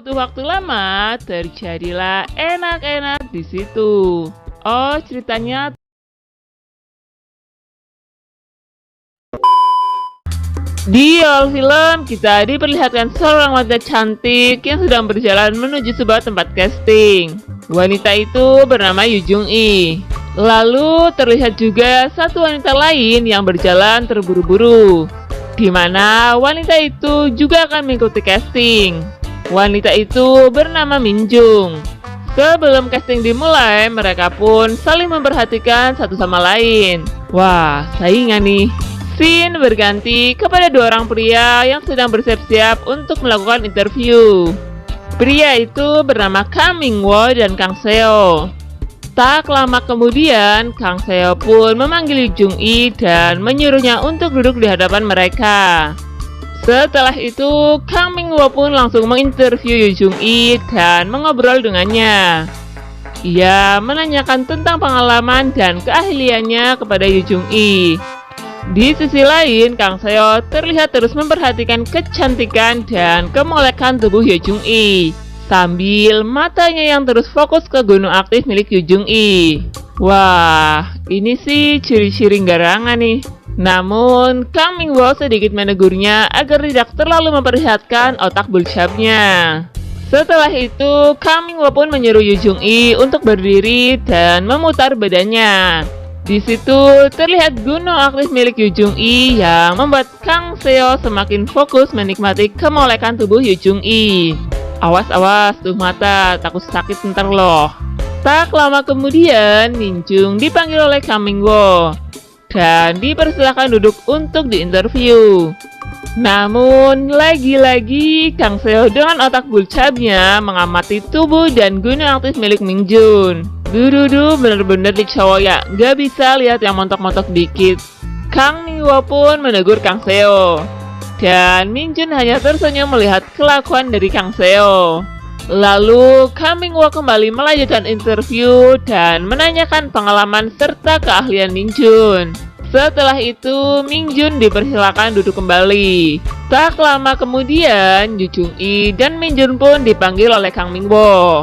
Butuh waktu lama, terjadilah enak-enak di situ. Oh, ceritanya di awal film kita diperlihatkan seorang wanita cantik yang sedang berjalan menuju sebuah tempat casting. Wanita itu bernama Yu Jung Yi. Lalu terlihat juga satu wanita lain yang berjalan terburu-buru, di mana wanita itu juga akan mengikuti casting. Wanita itu bernama Min Jung. Sebelum casting dimulai, mereka pun saling memperhatikan satu sama lain. Wah, saingan nih. Scene berganti kepada dua orang pria yang sedang bersiap-siap untuk melakukan interview. Pria itu bernama Kang Ming-woo dan Kang Seo. Tak lama kemudian, Kang Seo pun memanggil Yu Jung Yi dan menyuruhnya untuk duduk di hadapan mereka. Setelah itu, Kang Ming-woo pun langsung menginterview Yu Jung Yi dan mengobrol dengannya. Ia menanyakan tentang pengalaman dan keahliannya kepada Yu Jung Yi. Di sisi lain, Kang Seo terlihat terus memperhatikan kecantikan dan kemolekan tubuh Yu Jung Yi, sambil matanya yang terus fokus ke gunung aktif milik Yu Jung Yi. Wah, ini sih ciri-ciri garangan nih. Namun, Kang Ming-woo sedikit menegurnya agar tidak terlalu memperlihatkan otak bulcapnya. Setelah itu, Kang Ming-woo pun menyuruh Yu Jung Yi untuk berdiri dan memutar badannya. Di situ terlihat gunung aktif milik Yu Jung Yi yang membuat Kang Seo semakin fokus menikmati kemolekan tubuh Yu Jung Yi. Awas-awas tuh mata, takut sakit ntar loh. Tak lama kemudian, Min Jung dipanggil oleh Kang Ming-woo dan dipersilakan duduk untuk diinterview. Namun, lagi-lagi Kang Seo dengan otak bulcapnya mengamati tubuh dan gunung aktif milik Min Jung. Duh, bener-bener di cowok ya, gak bisa lihat yang montok-montok dikit. Kang Ming-woo pun menegur Kang Seo. Dan Min Jung hanya tersenyum melihat kelakuan dari Kang Seo. Lalu, Kang Ming-woo kembali melanjutkan interview dan menanyakan pengalaman serta keahlian Min Jung. Setelah itu, Min Jung dipersilakan duduk kembali. Tak lama kemudian, Yu Jung Yi dan Min Jung pun dipanggil oleh Kang Ming-woo.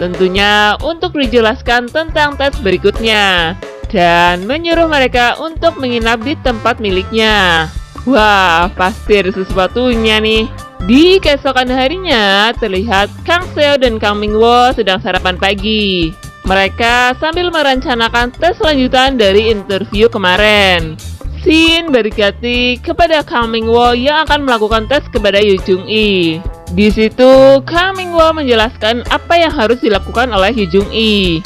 Tentunya untuk dijelaskan tentang tes berikutnya dan menyuruh mereka untuk menginap di tempat miliknya. Wah, pasti ada sesuatunya nih. Di keesokan harinya terlihat Kang Seo dan Kang Ming-woo sedang sarapan pagi. Mereka sambil merencanakan tes lanjutan dari interview kemarin. Scene berganti kepada Kang Ming-woo yang akan melakukan tes kepada Yu Jung Yi. Di situ, Kang Ming-woo menjelaskan apa yang harus dilakukan oleh Yu Jung Yi.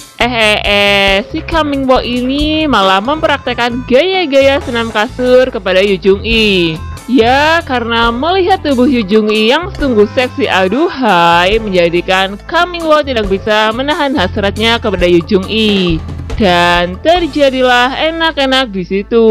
Si Kang Ming-woo ini malah mempraktekkan gaya-gaya senam kasur kepada Yu Jung Yi. Ya, karena melihat tubuh Yu Jung Yi yang sungguh seksi aduhai menjadikan Kang Ming-woo tidak bisa menahan hasratnya kepada Yu Jung Yi. Dan terjadilah enak-enak di situ.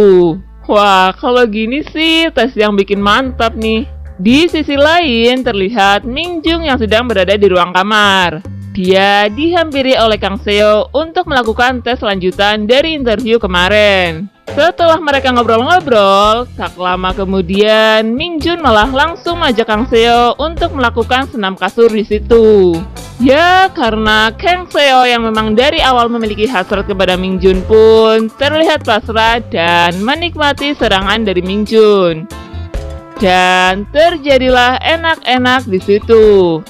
Wah, kalau gini sih tes yang bikin mantap nih. Di sisi lain terlihat Min Jung yang sedang berada di ruang kamar. Dia dihampiri oleh Kang Seo untuk melakukan tes lanjutan dari interview kemarin. Setelah mereka ngobrol-ngobrol, tak lama kemudian Min Jung malah langsung mengajak Kang Seo untuk melakukan senam kasur di situ. Ya, karena Kang Seo yang memang dari awal memiliki hasrat kepada Min Jung pun terlihat pasrah dan menikmati serangan dari Min Jung. Dan terjadilah enak-enak di situ.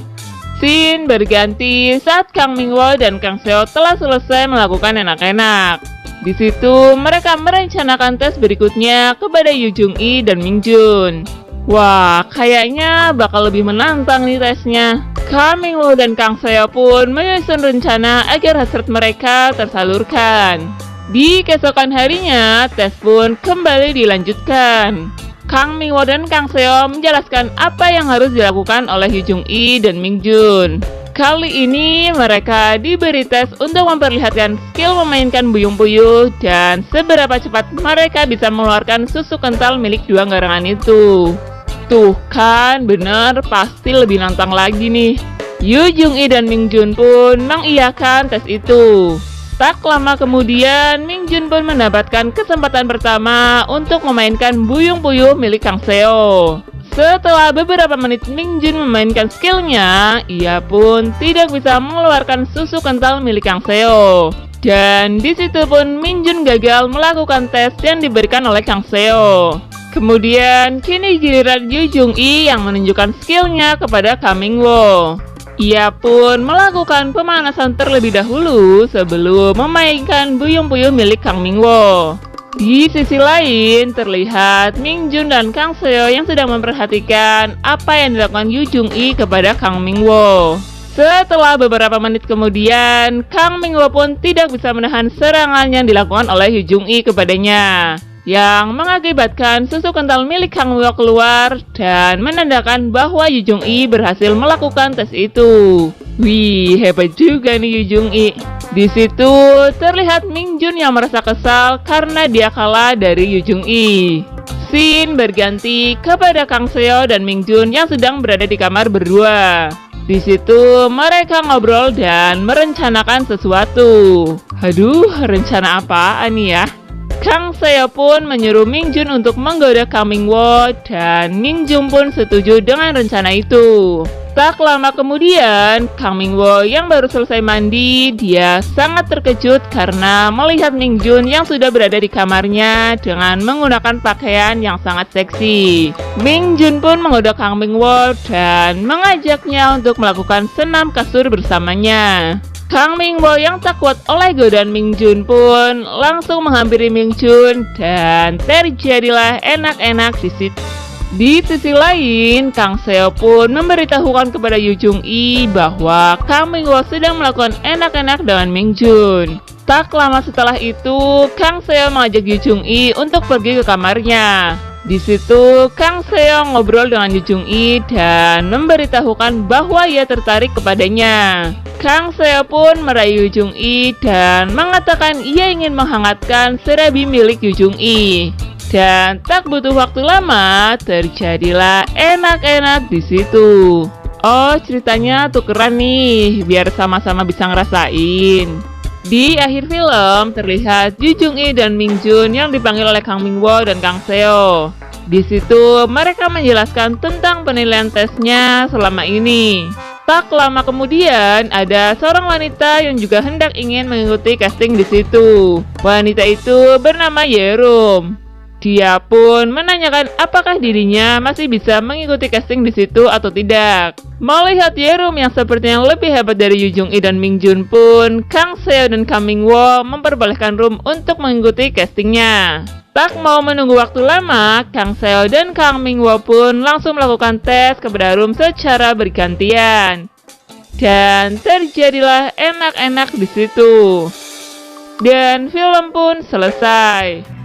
Scene berganti saat Kang Ming-woo dan Kang Seo telah selesai melakukan enak-enak. Di situ mereka merencanakan tes berikutnya kepada Yu Jung Yi dan Min Jung. Wah, kayaknya bakal lebih menantang nih tesnya. Kang Ming-woo dan Kang Seo pun menyusun rencana agar hasrat mereka tersalurkan. Di keesokan harinya, tes pun kembali dilanjutkan. Kang Ming-woo dan Kang Seo menjelaskan apa yang harus dilakukan oleh Yu Jung Yi dan Min Jung. Kali ini mereka diberi tes untuk memperlihatkan skill memainkan buyung puyuh dan seberapa cepat mereka bisa mengeluarkan susu kental milik dua garangan itu. Tuh kan, bener, pasti lebih nantang lagi nih. Yu Jung Yi dan Min Jung pun mengiyakan tes itu. Tak lama kemudian, Min Jung pun mendapatkan kesempatan pertama untuk memainkan buyung puyuh milik Kang Seo. Setelah beberapa menit Mingjun memainkan skillnya, ia pun tidak bisa mengeluarkan susu kental milik Kang Seo. Dan disitu pun Mingjun gagal melakukan tes yang diberikan oleh Kang Seo. Kemudian kini giliran Yu Jung-i yang menunjukkan skillnya kepada Kang Ming-wo. Ia pun melakukan pemanasan terlebih dahulu sebelum memainkan buyung-buyung milik Kang Ming-wo. Di sisi lain, terlihat Mingjun dan Kang Seo yang sedang memperhatikan apa yang dilakukan Yu Jung-i kepada Kang Ming-wo. Setelah beberapa menit kemudian, Kang Ming-wo pun tidak bisa menahan serangan yang dilakukan oleh Yu Jung-i kepadanya, yang mengakibatkan susu kental milik Kang Ming-wo keluar dan menandakan bahwa Yu Jung-i berhasil melakukan tes itu. Wih, hebat juga nih Yu Jung-i. Di situ terlihat Mingjun yang merasa kesal karena dia kalah dari Yu Jung-i. Scene berganti kepada Kang Seo dan Mingjun yang sedang berada di kamar berdua. Di situ mereka ngobrol dan merencanakan sesuatu. Aduh, rencana apaan nih ya? Kang Seo pun menyuruh Mingjun untuk menggoda Kang Ming-wo dan Mingjun pun setuju dengan rencana itu. Tak lama kemudian, Kang Ming-wo yang baru selesai mandi, dia sangat terkejut karena melihat Mingjun yang sudah berada di kamarnya dengan menggunakan pakaian yang sangat seksi. Mingjun pun menggoda Kang Ming-wo dan mengajaknya untuk melakukan senam kasur bersamanya. Kang Ming-wo yang tak kuat oleh godaan Mingjun pun langsung menghampiri Mingjun dan terjadilah enak-enak di situ. Di sisi lain, Kang Seo pun memberitahukan kepada Yu Jung-i bahwa Kang Ming-wo sedang melakukan enak-enak dengan Mingjun. Tak lama setelah itu, Kang Seo mengajak Yu Jung-i untuk pergi ke kamarnya. Di situ, Kang Seo ngobrol dengan Yu Jung-i dan memberitahukan bahwa ia tertarik kepadanya. Kang Seo pun merayu Yu Jung-i dan mengatakan ia ingin menghangatkan serabi milik Yu Jung-i. Dan tak butuh waktu lama, terjadilah enak-enak di situ. Oh, ceritanya tukeran nih, biar sama-sama bisa ngerasain. Di akhir film, terlihat Yu Jung-i dan Mingjun yang dipanggil oleh Kang Ming-wo dan Kang Seo. Di situ, mereka menjelaskan tentang penilaian tesnya selama ini. Tak lama kemudian, ada seorang wanita yang juga hendak ingin mengikuti casting di situ. Wanita itu bernama Yerum. Dia pun menanyakan apakah dirinya masih bisa mengikuti casting di situ atau tidak. Melihat Yerum yang sepertinya lebih hebat dari Yu Jung-i dan Mingjun pun, Kang Seo dan Kang Ming-wo memperbolehkan Rum untuk mengikuti castingnya. Tak mau menunggu waktu lama, Kang Seo dan Kang Ming-wo pun langsung melakukan tes kepada Rum secara bergantian. Dan terjadilah enak-enak di situ. Dan film pun selesai.